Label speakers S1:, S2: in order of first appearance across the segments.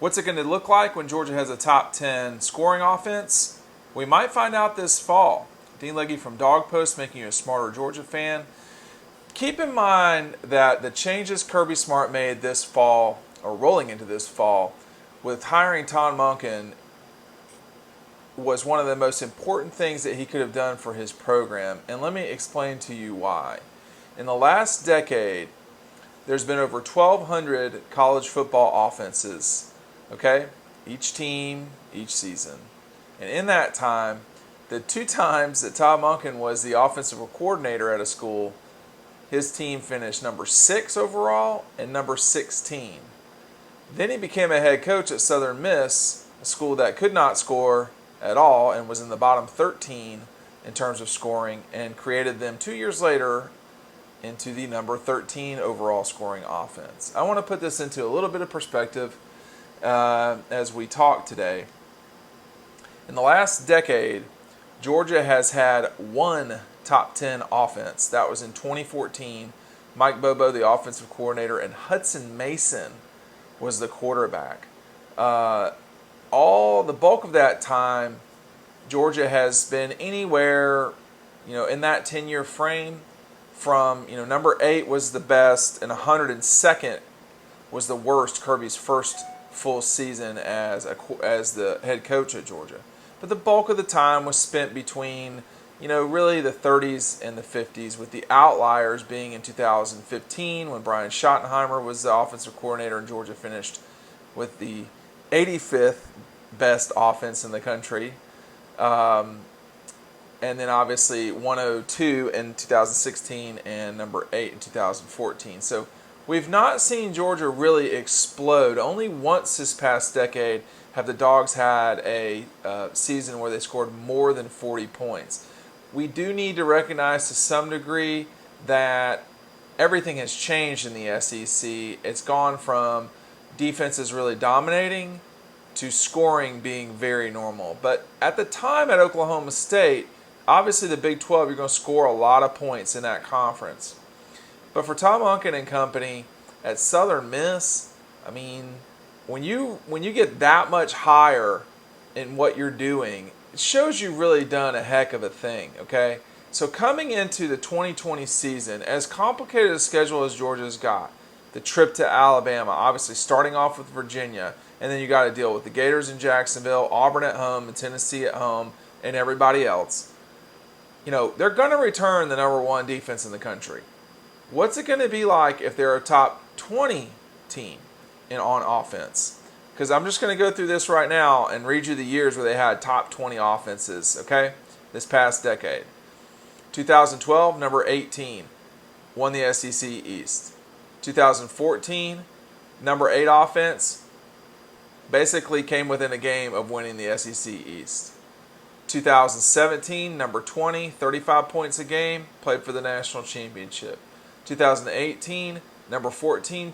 S1: What's it going to look like when Georgia has a top 10 scoring offense? We might find out this fall. Dean Legge from Dawgs making you a smarter Georgia fan. Keep in mind that the changes Kirby Smart made this fall, or rolling into this fall, with hiring Todd Monken, was one of the most important things that he could have done for his program. And let me explain to you why. In the last decade, there's been over 1,200 college football offenses, okay? Each team, each season. And in that time, the 2 times that Todd Monken was the offensive coordinator at a school, his team finished number 6 overall and number 16. Then he became a head coach at Southern Miss, a school that could not score at all and was in the bottom 13 in terms of scoring, and created them 2 years later into the number 13 overall scoring offense. I want to put this into a little bit of perspective as we talk today. In the last decade, Georgia has had one top 10 offense. That was in 2014. Mike Bobo, the offensive coordinator, and Hudson Mason was the quarterback. The bulk of that time, Georgia has been anywhere, in that 10-year frame. From number 8 was the best, and 102nd was the worst. Kirby's first full season as the head coach at Georgia. But the bulk of the time was spent between really the 30s and the 50s, with the outliers being in 2015 when Brian Schottenheimer was the offensive coordinator and Georgia finished with the 85th best offense in the country. And then obviously 102 in 2016 and number 8 in 2014. So we've not seen Georgia really explode. Only once this past decade have the Dogs had a season where they scored more than 40 points. We do need to recognize to some degree that everything has changed in the SEC. It's gone from defenses really dominating to scoring being very normal. But at the time at Oklahoma State, obviously the Big 12, you're going to score a lot of points in that conference. But for Todd Monken and company at Southern Miss, I mean, when you get that much higher in what you're doing, it shows you've really done a heck of a thing, okay? So coming into the 2020 season, as complicated a schedule as Georgia's got, the trip to Alabama, obviously starting off with Virginia, and then you got to deal with the Gators in Jacksonville, Auburn at home, and Tennessee at home, and everybody else. They're going to return the number 1 defense in the country. What's it going to be like if they're a top 20 team on offense? Because I'm just going to go through this right now and read you the years where they had top 20 offenses, okay, this past decade. 2012, number 18, won the SEC East. 2014, number 8 offense, basically came within a game of winning the SEC East. 2017, number 20, 35 points a game, played for the national championship. 2018, number 14,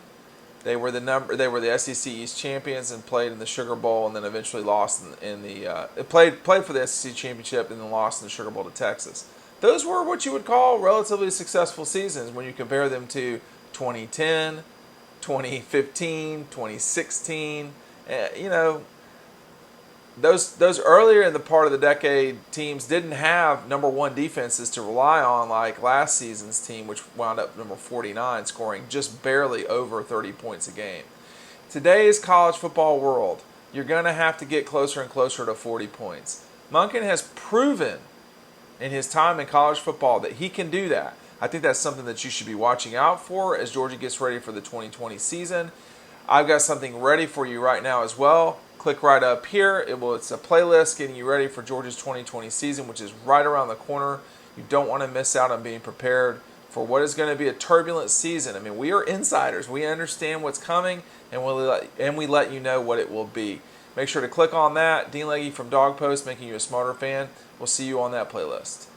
S1: they were the SEC East champions and played in the Sugar Bowl, and then eventually lost played for the SEC championship and then lost in the Sugar Bowl to Texas. Those were what you would call relatively successful seasons when you compare them to 2010, 2015, 2016. Those earlier in the part of the decade teams didn't have number 1 defenses to rely on like last season's team, which wound up number 49, scoring just barely over 30 points a game. Today's college football world, you're going to have to get closer and closer to 40 points. Monken has proven in his time in college football that he can do that. I think that's something that you should be watching out for as Georgia gets ready for the 2020 season. I've got something ready for you right now as well. Click right up here. It's a playlist getting you ready for Georgia's 2020 season, which is right around the corner. You don't want to miss out on being prepared for what is going to be a turbulent season. I mean, we are insiders. We understand what's coming, and we let you know what it will be. Make sure to click on that. Dean Legge from Dawgs making you a smarter fan. We'll see you on that playlist.